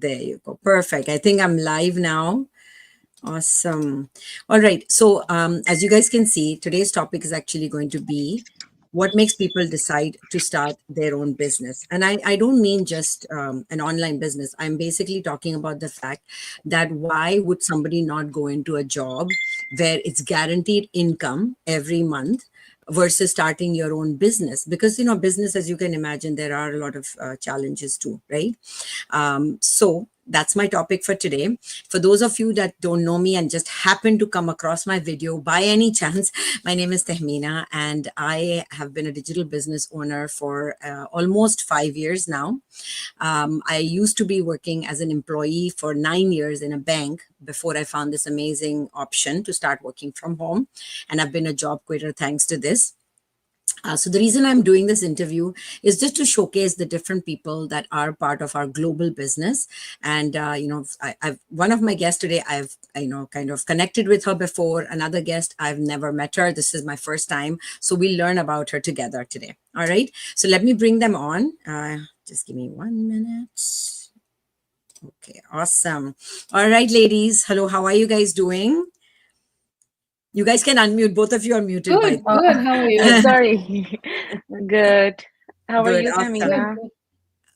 There you go. Perfect. I think I'm live now. Awesome. All right. So, as you guys can see, today's topic is actually going to be what makes people decide to start their own business. And I don't mean just an online business. I'm basically talking about the fact that why would somebody not go into a job where it's guaranteed income every month versus starting your own business? Because, business, as you can imagine, there are a lot of challenges too, right? So that's my topic for today. For those of you that don't know me and just happen to come across my video by any chance, my name is Tehmina, and I have been a digital business owner for almost 5 years now. I used to be working as an employee for 9 years in a bank before I found this amazing option to start working from home. And I've been a job quitter thanks to this. So the reason I'm doing this interview is just to showcase the different people that are part of our global business. And, I've one of my guests today, I've, kind of connected with her before. Another guest, I've never met her. This is my first time. So we'll learn about her together today. All right. So let me bring them on. Just give me 1 minute. Okay, awesome. All right, ladies. Hello, how are you guys doing? You guys can unmute. Both of you are muted. Good, good. How are you? Sorry. Good. How are Good, you, awesome. Tamina?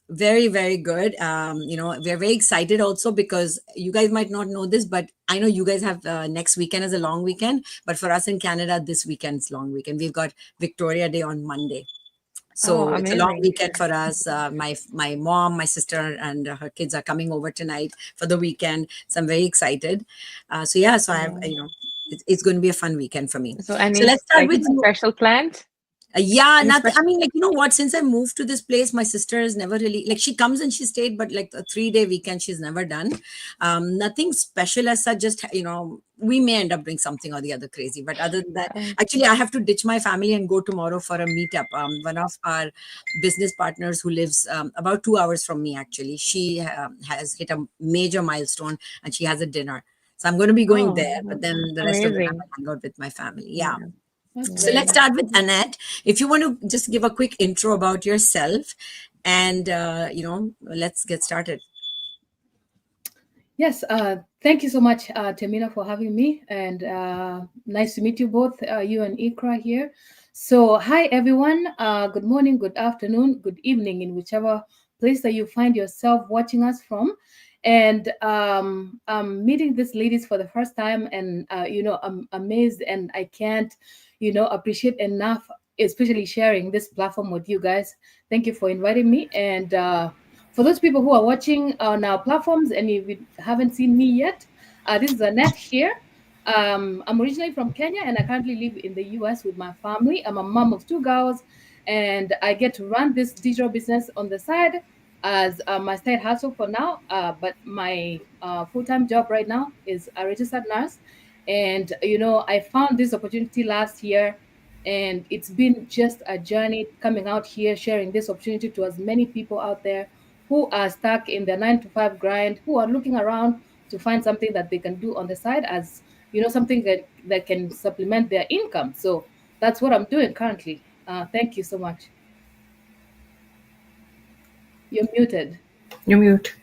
Very, very good. We're very excited also because you guys might not know this, but I know you guys have next weekend as a long weekend. But for us in Canada, this weekend's long weekend. We've got Victoria Day on Monday. So it's a long amazing. weekend for us. My mom, my sister, and her kids are coming over tonight for the weekend. So I'm very excited. So I have, it's going to be a fun weekend for me. So any So let's start like with you. special plans? Yeah, Any nothing. I special? mean, you know what? Since I moved to this place, my sister has never really she comes and she stayed, but like a 3-day weekend, she's never done. Nothing special as such. Just we may end up doing something or the other crazy, but other than that, actually, I have to ditch my family and go tomorrow for a meetup. One of our business partners who lives about 2 hours from me, actually, she has hit a major milestone and she has a dinner. So I'm going to be going there, but then the rest of the time Amazing. I hang out with my family. Yeah. That's So let's great. start with Annette. If you want to just give a quick intro about yourself and, let's get started. Yes, thank you so much, Tamina, for having me. And nice to meet you both, you and Ikra here. So, hi, everyone. Good morning, good afternoon, good evening, in whichever place that you find yourself watching us from. And I'm meeting these ladies for the first time, and, I'm amazed and I can't, appreciate enough, especially sharing this platform with you guys. Thank you for inviting me. And for those people who are watching on our platforms and if you haven't seen me yet, this is Annette here. I'm originally from Kenya and I currently live in the US with my family. I'm a mom of 2 girls and I get to run this digital business on the side as my side hustle for now. But my full-time job right now is a registered nurse. And, I found this opportunity last year and it's been just a journey coming out here, sharing this opportunity to as many people out there who are stuck in the 9 to 5 grind, who are looking around to find something that they can do on the side as something that can supplement their income. So that's what I'm doing currently. Thank you so much. You're muted. You mute.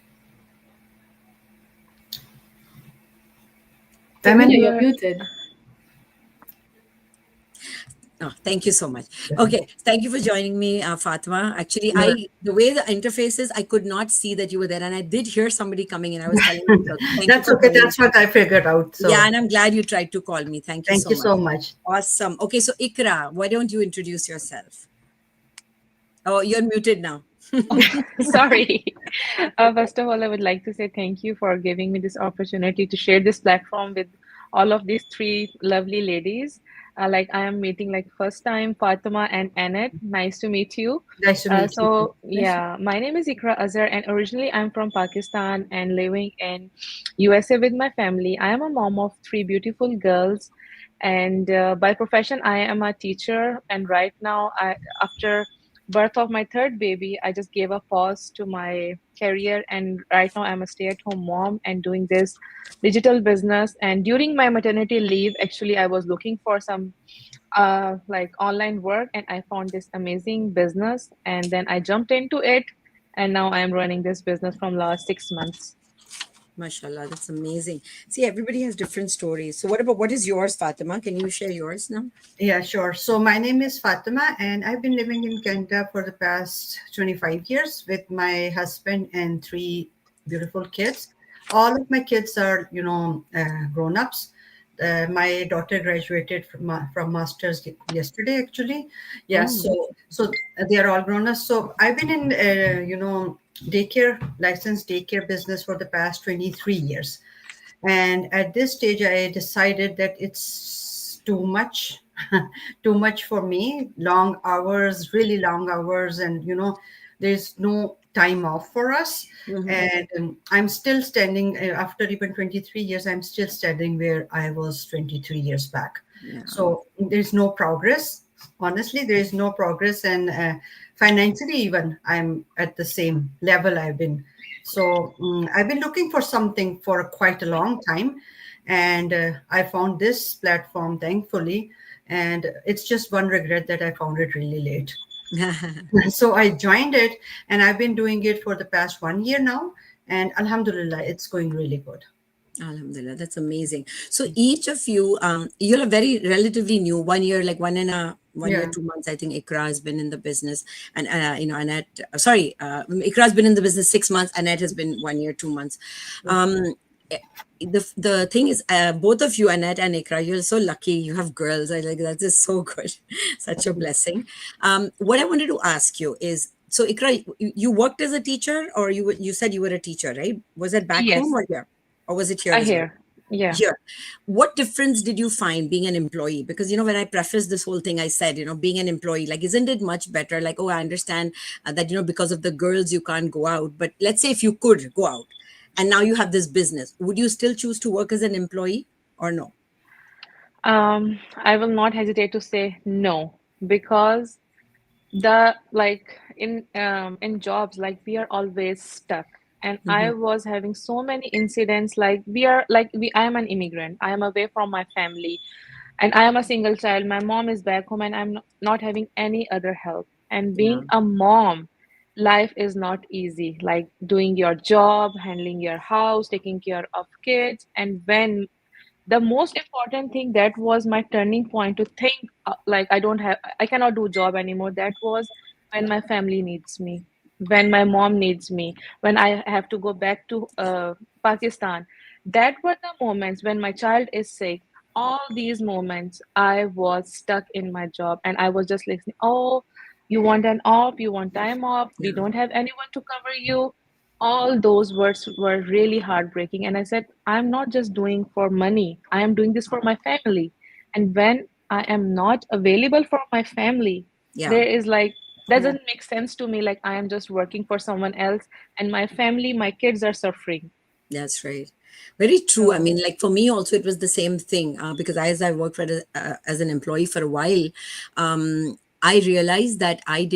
Tamina, you're muted. Oh, thank you so much. Okay, thank you for joining me, Fatima. Actually, the way the interface is, I could not see that you were there, and I did hear somebody coming in. I was telling you, so thank That's you for okay. joining. That's what I figured out. So yeah, and I'm glad you tried to call me. Thank you thank you so much. Awesome. Okay, so Ikra, why don't you introduce yourself? Oh, you're muted now. Sorry. First of all, I would like to say thank you for giving me this opportunity to share this platform with all of these three lovely ladies. Like I am meeting like first time Fatima and Annette. Nice to meet you. Nice to meet you. Yeah, my name is Ikra Azhar and originally I'm from Pakistan and living in USA with my family. I am a mom of three beautiful girls and by profession I am a teacher and right now after birth of my third baby, I just gave a pause to my career. And right now, I'm a stay at home mom and doing this digital business. And during my maternity leave, actually, I was looking for some like online work and I found this amazing business. And then I jumped into it. and now I am running this business from last 6 months. Mashallah, that's amazing. See, everybody has different stories. So, what is yours, Fatima? Can you share yours now? Yeah, sure. So my name is Fatima, and I've been living in Canada for the past 25 years with my husband and three beautiful kids. All of my kids are, grown-ups. My daughter graduated from master's yesterday, actually. Yeah, Oh, so they are all grown-ups. So I've been in, daycare, licensed daycare business for the past 23 years. And at this stage, I decided that it's too much, too much for me. Long hours, really long hours, and there's no time off for us. mm-hmm. And I'm still standing after even 23 years. I'm still standing where I was 23 years back. Yeah. So there's no progress. Honestly, there is no progress, and financially, even I'm at the same level I've been. So I've been looking for something for quite a long time, and I found this platform, thankfully. And it's just one regret that I found it really late. So I joined it, and I've been doing it for the past 1 year now. And Alhamdulillah, it's going really good. Alhamdulillah, that's amazing. So each of you, you're a very relatively new, 1 year, like 1 year, Yeah. 2 months. I think Ikra has been in the business, and Annette. Sorry, Ikra has been in the business 6 months. Annette has been 1 year, 2 months. Um, eh, the thing is, both of you, Annette and Ikra, you're so lucky. You have girls. I like that is so good, such a blessing. What I wanted to ask you is, so Ikra, you worked as a teacher, or you said you were a teacher, right? Was it back home Yes, or here? Or was it here I as well? hear. Yeah. Here. What difference did you find being an employee? Because, when I prefaced this whole thing, I said, being an employee, like, isn't it much better? Like, oh, I understand that, because of the girls, you can't go out. But let's say if you could go out and now you have this business, would you still choose to work as an employee or no? I will not hesitate to say no, because the like in jobs, like, we are always stuck. And I Hmm. was having so many incidents, like, we are like we I am an immigrant, I am away from my family, and I am a single child. My mom is back home, and I'm not having any other help. And Yeah. being a mom, life is not easy, like doing your job, handling your house, taking care of kids. And when the most important thing, that was my turning point to think, like, I cannot do job anymore. That was when my family needs me, when my mom needs me, when I have to go back to Pakistan. That were the moments when my child is sick. All these moments I was stuck in my job, and I was just listening. Oh, you want an off, you want time off, we Yeah. don't have anyone to cover you. All those words were really heartbreaking. And I said, I'm not just doing for money, I am doing this for my family. And when I am not available for my family, Yeah. there is like, that Yeah. doesn't make sense to me. Like, I am just working for someone else, and my family, my kids are suffering. That's right. Very true. I So, mean, like for me also, it was the same thing because as I worked as an employee for a while, I realized that I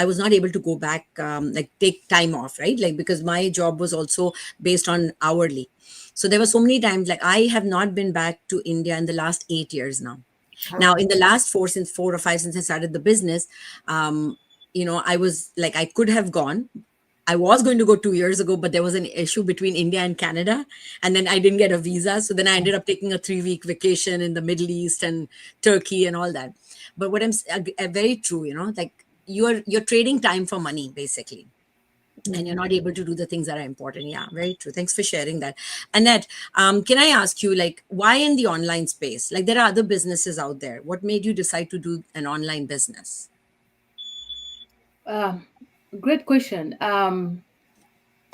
was not able to go back, like take time off, right? Like because my job was also based on hourly. So there were so many times, like I have not been back to India in the last 8 years now. Now, Oh, in the last since 4 or 5, since I started the business, I was like, I could have gone. I was going to go 2 years ago, but there was an issue between India and Canada, and then I didn't get a visa. So then I ended up taking a 3 week vacation in the Middle East and Turkey and all that. But what very true, like you're trading time for money basically, and you're not able to do the things that are important. Yeah, very true. Thanks for sharing that. Annette, can I ask you, like, why in the online space? Like, there are other businesses out there. What made you decide to do an online business? Um, Great question.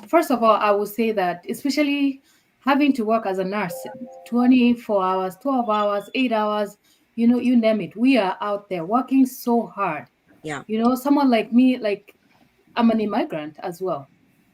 First of all, I would say that, especially having to work as a nurse, 24 hours, 12 hours, 8 hours, you name it. We are out there working so hard. Yeah, Someone like me, like, I'm an immigrant as well.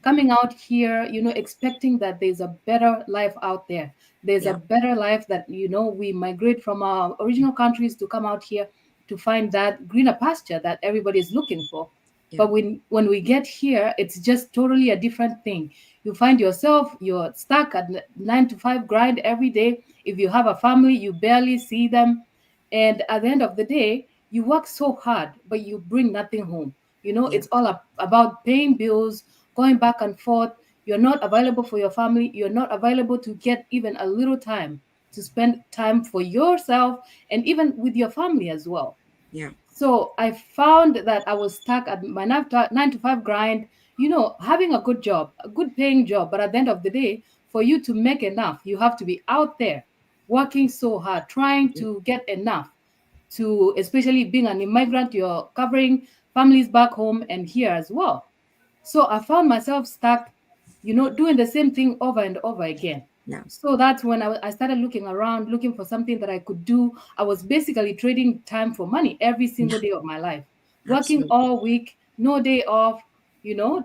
Coming out here, expecting that there's a better life out there. There's a yeah, better life that, we migrate from our original countries to come out here to find that greener pasture that everybody's looking for. yeah, But when we get here, it's just totally a different thing. You find yourself, you're stuck at 9 to 5 grind every day. If you have a family, you barely see them. And at the end of the day, you work so hard, but you bring nothing home. Yeah. It's all about paying bills, going back and forth. You're not available for your family. You're not available to get even a little time to spend time for yourself and even with your family as well. Yeah. So I found that I was stuck at my 9 to 5 grind, having a good job, a good paying job. But at the end of the day, for you to make enough, you have to be out there working so hard, trying Yeah. to get enough to, especially being an immigrant, you're covering families back home and here as well. So I found myself stuck, doing the same thing over and over again. Yeah. So that's when I started looking around, looking for something that I could do. I was basically trading time for money every single day of my life, working Absolutely. all week, no day off,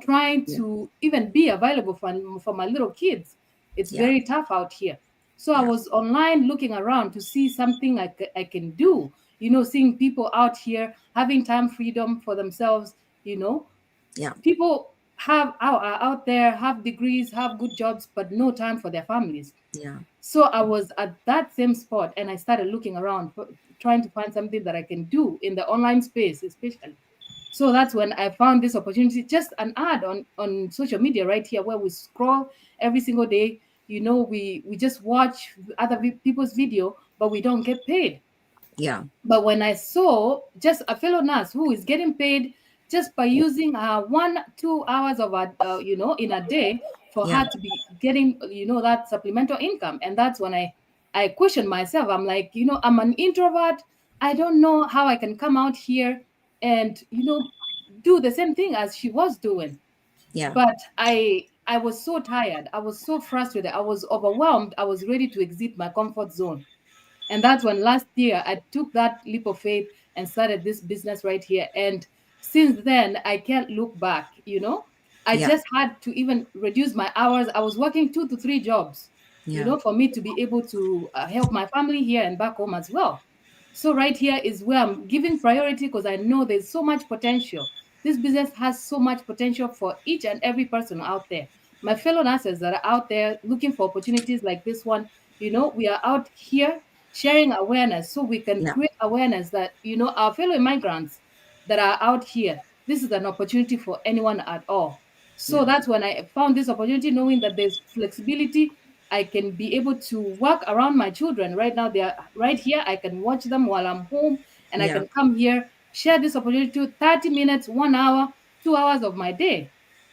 trying Yeah. to even be available for my little kids. It's Yeah. very tough out here. So I Yeah. was online looking around to see something I can do, seeing people out here having time freedom for themselves, you know, Yeah. people are out there, have degrees, have good jobs, but no time for their families. Yeah. So I was at that same spot and I started looking around, trying to find something that I can do in the online space, especially. So that's when I found this opportunity, just an ad on social media right here, where we scroll every single day. We just watch other people's video, but we don't get paid. Yeah. But when I saw just a fellow nurse who is getting paid just by using 1 2 hours of in a day, for Yeah. her to be getting that supplemental income, and that's when I questioned myself. I'm like, I'm an introvert. I don't know how I can come out here and do the same thing as she was doing. Yeah. But I was so tired. I was so frustrated. I was overwhelmed. I was ready to exit my comfort zone. And that's when last year I took that leap of faith and started this business right here. And since then, I can't look back. I Yeah. just had to even reduce my hours. I was working 2 to 3 jobs, Yeah. for me to be able to help my family here and back home as well. So right here is where I'm giving priority because I know there's so much potential. This business has so much potential for each and every person out there. My fellow nurses that are out there looking for opportunities like this one, we are out here sharing awareness so we can Yeah. create awareness that, our fellow immigrants that are out here, this is an opportunity for anyone at all. So Yeah. that's when I found this opportunity, knowing that there's flexibility. I can be able to work around my children. Right now, they are right here. I can watch them while I'm home, and I Yeah. can come here, share this opportunity to 30 minutes, 1 hour, 2 hours of my day.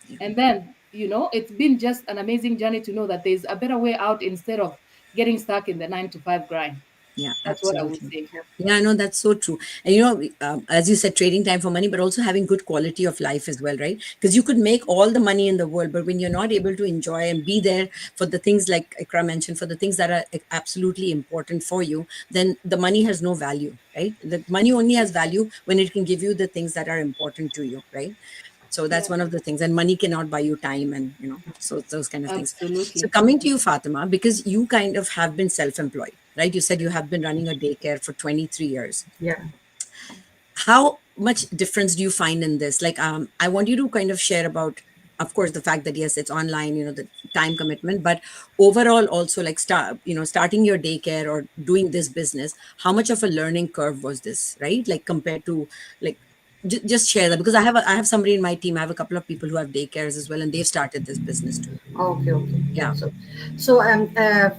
Yeah. And then, it's been just an amazing journey to know that there's a better way out instead of getting stuck in the 9 to 5 grind. Yeah, That's what I would absolutely. say. Yeah, I know that's so true. And as you said, trading time for money, but also having good quality of life as well, right? Because you could make all the money in the world, but when you're not able to enjoy and be there for the things like Ikra mentioned, for the things that are absolutely important for you, then the money has no value, right? The money only has value when it can give you the things that are important to you, right? So that's Yeah, one of the things, and money cannot buy you time, and so those kind of things. So absolutely. coming to you, Fatima, because you kind of have been self-employed, right? You said you have been running a daycare for 23 years. Yeah. How much difference do you find in this? Like, I want you to kind of share about, of course, the fact that yes, it's online, the time commitment, but overall also, like, starting your daycare or doing this business, how much of a learning curve was this, right? Like, compared to, like, just share that, because I have somebody in my team. I have a couple of people who have daycares as well, and they've started this business too. Okay, okay. Yeah. Yeah. So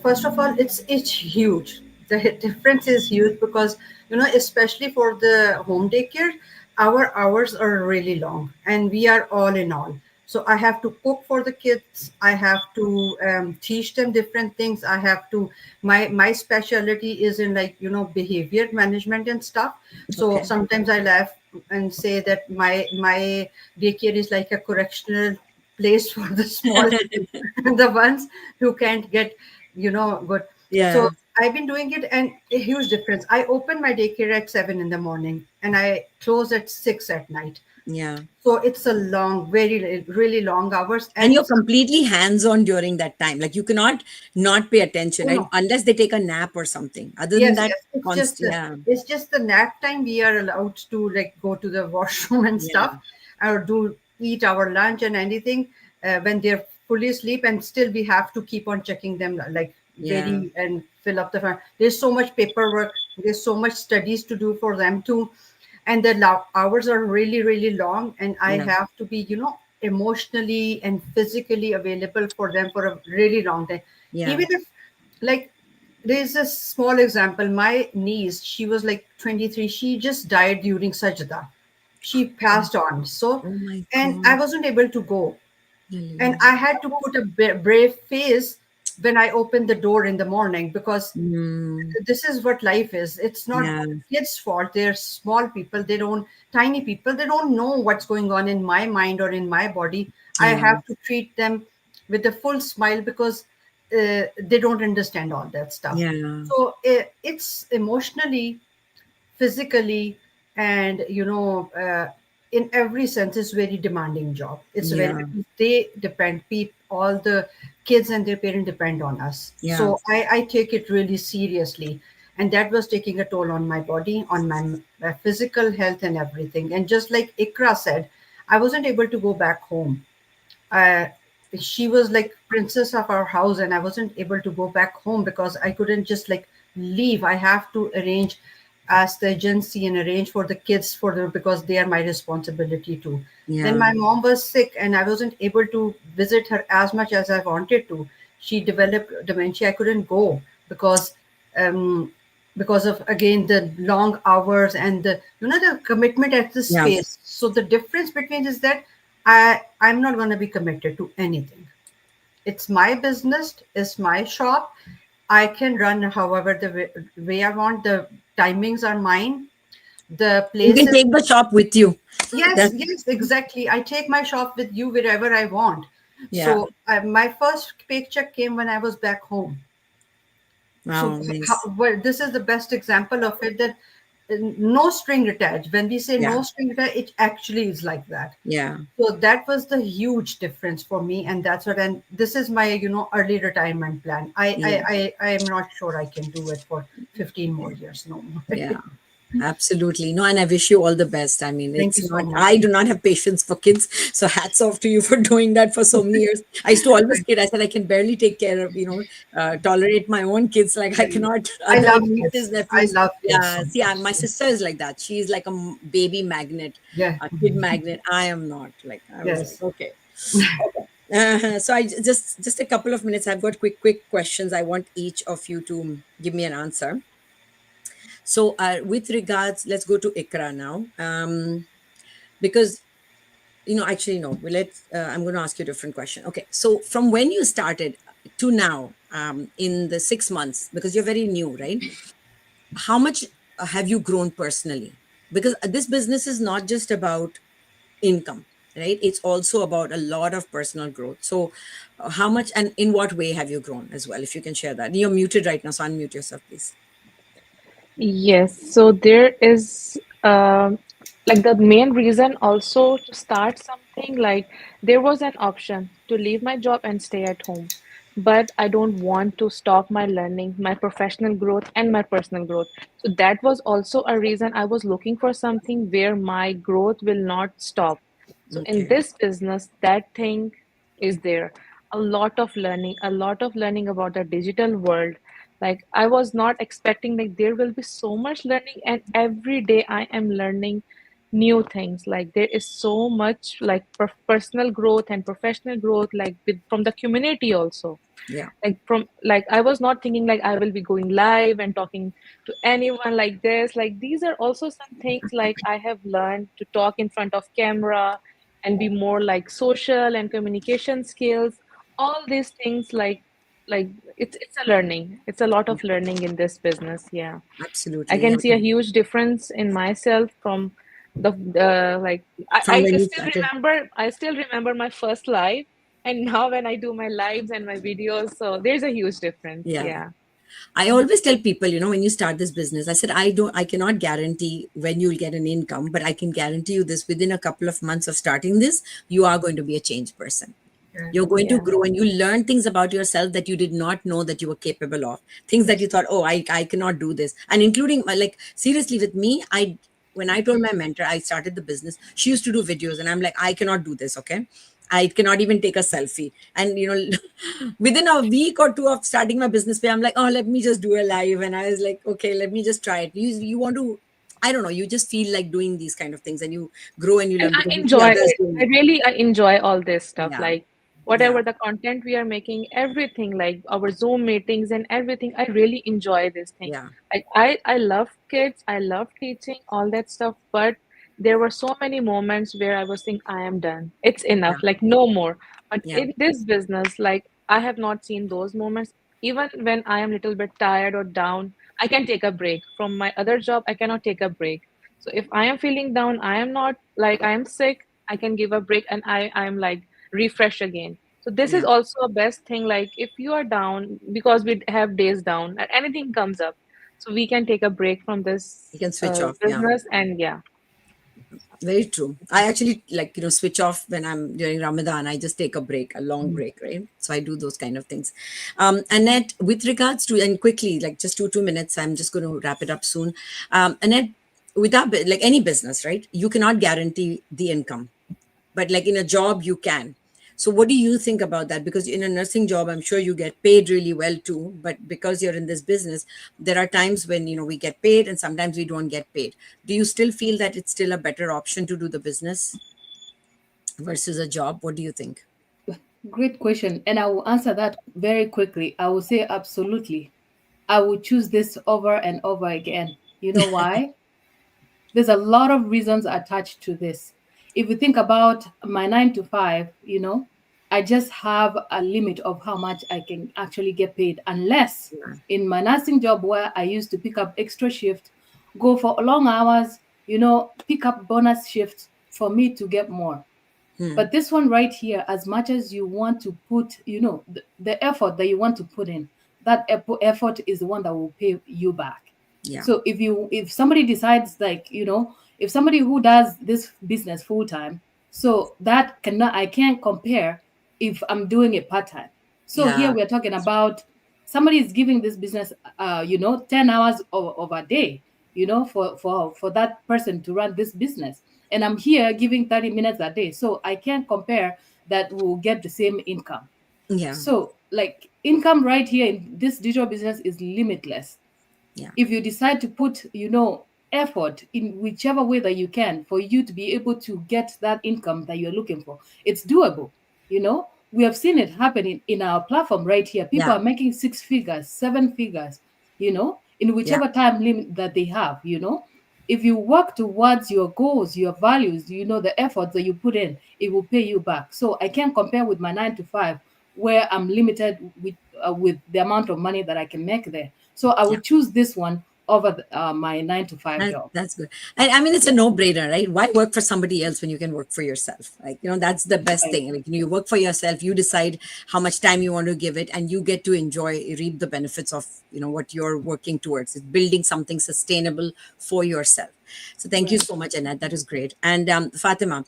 first of all, it's huge. The difference is huge because especially for the home daycare, our hours are really long, and we are all in all. So I have to cook for the kids. I have to teach them different things. I have to my specialty is in, like, behavior management and stuff. So Okay. sometimes I laugh and say that my daycare is like a correctional place for the small kids, the ones who can't get, good. So Yeah. I've been doing it, and a huge difference. I open my daycare at 7 in the morning, and I close at 6 at night. Yeah. So it's a long, very really long hours. And And you're completely hands on during that time. Like, you cannot not pay attention, oh right? no, Unless they take a nap or something. Other than yes, that, yes. It's just yeah. the nap time. We are allowed to, like, go to the washroom and Yeah. stuff, or do eat our lunch and anything when they're fully asleep. And still, we have to keep on checking them, like, Yeah. very, and fill up the. There's so much paperwork. There's so much studies to do for them too. and the hours are really, really long, and I Yeah. have to be, emotionally and physically available for them for a really long time. Yeah. Even if, like, there's a small example. My niece, she was like 23. She just died during sajda. She passed on. So, Oh my and I God. wasn't able to go, and Hallelujah. I had to put a brave face when I opened the door in the morning, because Mm, this is what life is. It's not yeah. kids' fault. They're small people. They don't, tiny people. They don't know what's going on in my mind or in my body. I Yeah. have to treat them with a full smile, because they don't understand all that stuff. Yeah. So it's emotionally, physically, and in every sense, it's very demanding job. It's a very, Yeah. because they depend, all the kids and their parents depend on us. Yeah. So I take it really seriously, and that was taking a toll on my body, on my physical health and everything. And just like Ikra said, I wasn't able to go back home. uh, she was like princess of our house, and I wasn't able to go back home because I couldn't just like leave. I have to arrange, ask the agency and arrange for the kids, for them, because they are my responsibility too. Then Yeah. my mom was sick, and I wasn't able to visit her as much as I wanted to. She developed dementia. I couldn't go because um because of, again, the long hours and the commitment at the Yeah. space. So the difference between is that I'm not going to be committed to anything. It's my business, it's my shop. I can run however the way I want. The timings are mine. The You can places. take the shop with you. Yes, That's, yes, exactly. I take my shop with you wherever I want. yeah. So my first paycheck came when I was back home. So Wow. Nice. well, this is the best example of it, that no string attached. When we say Yeah. no string attached, it actually is like that. Yeah. So that was the huge difference for me, and that's what. And this is my, early retirement plan. Yeah. I am not sure I can do it for 15 more years. No more. Yeah. Absolutely. No, and I wish you all the best. I mean, Thank it's you so not, much. I do not have patience for kids. So hats off to you for doing that for so many years. I used to always kid. I said, I can barely take care of, tolerate my own kids. Like I cannot, I other love nieces, kids. I nephews. love kids Yeah. so See, much. my sister is like that. She's like a baby magnet, Yeah. a kid magnet. I am not. Like, I was like, Yes. okay. Okay. So just a couple of minutes. I've got quick questions. I want each of you to give me an answer. So, with regards, let's go to Ikra now, because actually, no. Let's. I'm going to ask you a different question. Okay, so from when you started to now, in the 6 months, because you're very new, right? How much have you grown personally? Because this business is not just about income, right? It's also about a lot of personal growth. So, how much and in what way have you grown as well? If you can share that. You're muted right now, so unmute yourself, please. Yes, so there is like the main reason also to start something, like there was an option to leave my job and stay at home, but I don't want to stop my learning, my professional growth, and my personal growth. So that was also a reason I was looking for something where my growth will not stop. So in Okay. this business, that thing is there. A lot of learning about the digital world. Like I was not expecting like there will be so much learning, and every day I am learning new things. Like there is so much like personal growth and professional growth, like from the community also. Yeah. Like from like I was not thinking like I will be going live and talking to anyone like this. Like these are also some things like I have learned to talk in front of camera and be more like social and communication skills. All these things like it's a learning. It's a lot of learning in this business. Yeah. I Absolutely. I can see a mean, huge difference in myself from like from when I you still started. remember my first live, and now when I do my lives and my videos, so there's a huge difference. Yeah. Yeah. I always tell people, when you start this business, I said, I cannot guarantee when you'll get an income, but I can guarantee you this within a couple of months of starting this, you are going to be a changed person. Yeah. You're going to Yeah. grow and you learn things about yourself that you did not know that you were capable of. Things that you thought, oh, I cannot do this. And including like seriously with me, when I told my mentor I started the business, she used to do videos and I'm like, I cannot do this, okay? I cannot even take a selfie. And within a week or two of starting my business page, I'm like, oh, let me just do a live. And I was like, okay, let me just try it. You want to I don't know, you just feel like doing these kind of things, and you grow and you And learn I because you see enjoy others it. doing I it. really I enjoy all this stuff. Yeah, Like yeah, whatever the content we are making, everything, like our Zoom meetings and everything, I really enjoy this thing. yeah, Like I love kids, I love teaching, all that stuff, but there were so many moments where I was thinking, I am done. It's enough, yeah, like no more. But yeah, in this business, like I have not seen those moments. Even when I am a little bit tired or down, I can take a break. From my other job, I cannot take a break. So if I am feeling down, I am not like I am sick, I can give a break and I'm like refresh again. So this is yeah. also a best thing. Like if you are down, because we have days down, and anything comes up, so we can take a break from You this can switch off. Yeah. business. And yeah, Very true. I actually like, switch off when I'm during Ramadan. I just take a break, a long break, right? So I do those kind of things. Annette, with regards to, and quickly, like just 2 minutes, I'm just going to wrap it up soon. Annette, without like any business, right? You cannot guarantee the income, but like in a job you can. So what do you think about that? Because in a nursing job, I'm sure you get paid really well too, but because you're in this business, there are times when we get paid and sometimes we don't get paid. Do you still feel that it's still a better option to do the business versus a job? What do you think? Great question. And I will answer that very quickly. I will say absolutely. I would choose this over and over again. You know why? There's a lot of reasons attached to this. If you think about my 9 to 5, I just have a limit of how much I can actually get paid, unless Yeah. in my nursing job where I used to pick up extra shift, go for long hours, pick up bonus shifts for me to get more. Hmm. But this one right here, as much as you want to put, the effort that you want to put in, that effort is the one that will pay you back. Yeah. So if somebody decides, like, if somebody who does this business full time, so that cannot I can't compare if I'm doing it part time. So here Yeah. we're talking about somebody is giving this business 10 hours of a day, for that person to run this business, and I'm here giving 30 minutes a day. So I can't compare that we'll get the same income. Yeah. So, like, income right here in this digital business is limitless. Yeah. If you decide to put, effort in whichever way that you can for you to be able to get that income that you're looking for, it's doable. We have seen it happen in our platform right here. People Yeah. are making 6 figures, 7 figures, in Yeah. whichever time limit that they have. If you work towards your goals, your values, the effort that you put in, it will pay you back. So I can't compare with my 9 to 5, where I'm limited with the amount of money that I can make there. So I Yeah. would choose this one over my 9 to 5 job. That's good. I mean, it's a no-brainer, right? Why work for somebody else when you can work for yourself? Like, that's the best Right. thing. Like, you work for yourself, you decide how much time you want to give it, and you get to enjoy, reap the benefits of, what you're working towards. It's building something sustainable for yourself. So thank you Right. so much, Annette. That is great. And Fatima,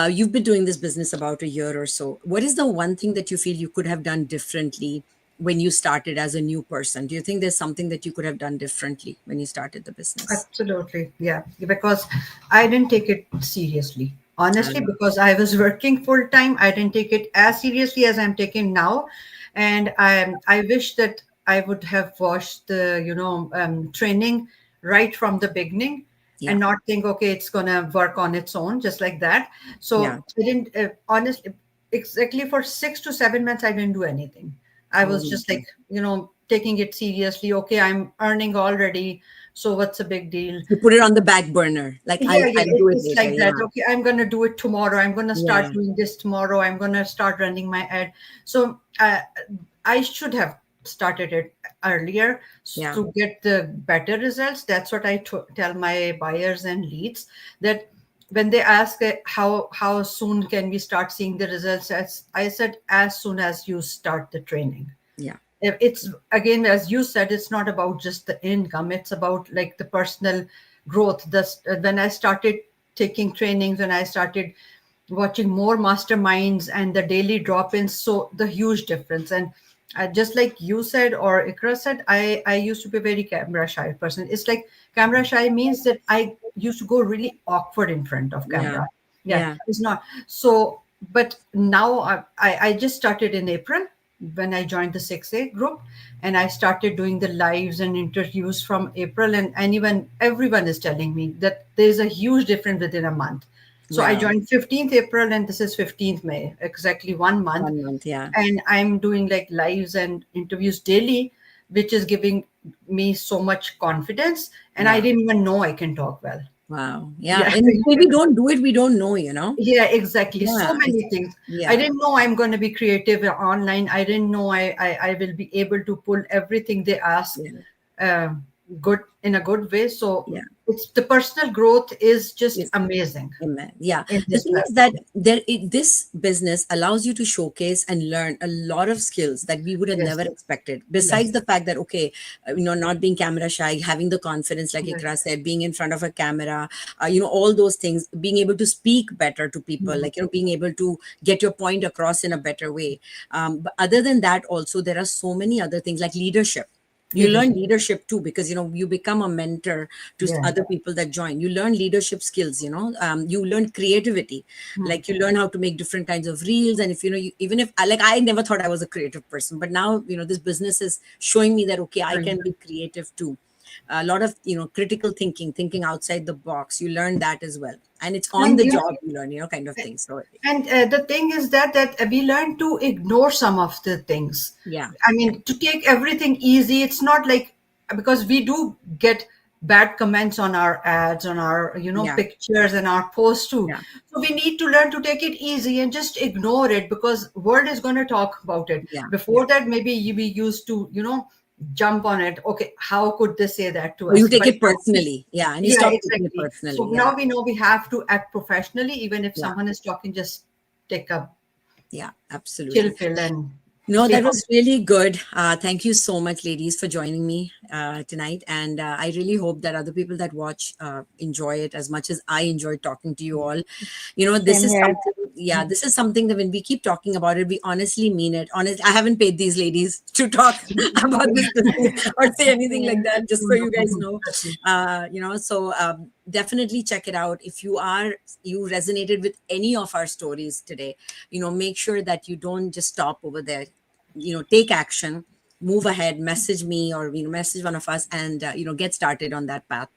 you've been doing this business about a year or so. What is the one thing that you feel you could have done differently when you started as a new person? Do you think there's something that you could have done differently when you started the business? Absolutely. Yeah. Because I didn't take it seriously. Honestly, Uh, because I was working full time, I didn't take it as seriously as I'm taking now. And I wish that I would have watched the, training right from the beginning yeah, and not think, okay, it's going to work on its own, just like that. yeah. So I didn't, honestly, exactly for 6 to 7 months, I didn't do anything. I Oh was my just God. like, taking it seriously. Okay, I'm earning already, so what's a big deal? You put it on the back burner. Like Yeah, I'll yeah, do it it's later. like that. Yeah, Okay, I'm gonna do it tomorrow. I'm gonna start yeah, doing this tomorrow. I'm gonna start running my ad. So I should have started it earlier yeah, to get the better results. That's what I tell my buyers and leads, that when they ask how soon can we start seeing the results, as I said, as soon as you start the training. yeah, It's, again, as you said, it's not about just the income, it's about like the personal growth. When I started taking trainings, when I started watching more masterminds and the daily drop-ins, so the huge difference. And just like you said, or Ikra said, I used to be a very camera shy person. It's like camera shy means that I used to go really awkward in front of yeah, camera. Yeah, yeah, it's not so. But now I just started in April, when I joined the 6A group, and I started doing the lives and interviews from April, and even everyone is telling me that there's a huge difference within a month. So I Wow. joined 15th April and this is 15th May, exactly 1 month. 1 month. Yeah. And I'm doing like lives and interviews daily, which is giving me so much confidence. And I Yeah. didn't even know I can talk well. Wow. Yeah. Yeah. And if we don't do it, we don't know, you know? Yeah, exactly. So Yeah. many things. I Yeah. didn't know I'm going to be creative online. I didn't know I will be able to pull everything they ask Yeah. um, good in a good way. So Yeah. it's the personal growth is just Yes. amazing Amen. Yeah. in The this thing is that platform. this business allows you to showcase and learn a lot of skills that we would have Yes, never expected. yes, Besides the fact that, okay, not being camera shy, having the confidence, like right. Ikra said, being in front of a camera, all those things, being able to speak better to people, Mhm. like, being able to get your point across in a better way. But other than that, also, there are so many other things like leadership. You learn Leadership. leadership too, because you become a mentor to Yeah. other people that join. You learn leadership skills. You learn creativity, Hmm. like you learn how to make different kinds of reels. And if even if like I never thought I was a creative person, but now this business is showing me that, okay, I Right. can be creative too. A lot of critical thinking outside the box, you learn that as well, and it's on And the you know, job you learn, kind of thing. So and the thing is that we learn to ignore some of the things. yeah. I mean, to take everything easy. It's not like, because we do get bad comments on our ads, on our Yeah. pictures and our posts too. Yeah. So we need to learn to take it easy and just ignore it, because world is going to talk about it. Yeah. Yeah. Before that, maybe we used to jump on it. Okay, how could they say that to Or you us? take But it personally, yeah, and you yeah, stop taking it exactly. So personally. Yeah. now we know we have to act professionally, even if Yeah. someone is talking, just take a Yeah, chill absolutely. pill and No, sleep that on was really good. Thank you so much, ladies, for joining me tonight. And I really hope that other people that watch enjoy it as much as I enjoyed talking to you all. This Same is here. something, yeah, this is something that when we keep talking about it, we honestly mean it. Honest, I haven't paid these ladies to talk about this business or say anything like that, just so you guys know. it. So definitely check it out. If you resonated with any of our stories today, make sure that you don't just stop over there. Take action, move ahead, message me, or message one of us, and get started on that path.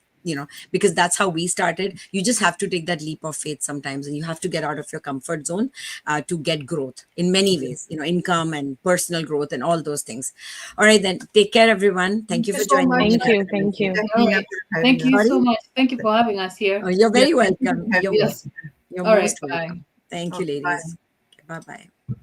Because that's how we started. You just have to take that leap of faith sometimes, and you have to get out of your comfort zone to get growth in many ways, income and personal growth and all those things. All right, then, take care, everyone. Thank Thank you you for so joining much. me, Thank and have you. a nice Thank day. you. Thank All Nina right. for having Thank you us. so Sorry. much. Thank you for having us here. Oh, you're Yeah, very thank you for welcome. You're having Yeah. us. most you're All right. most Bye. welcome. Thank you, Okay, bye. ladies. Bye bye.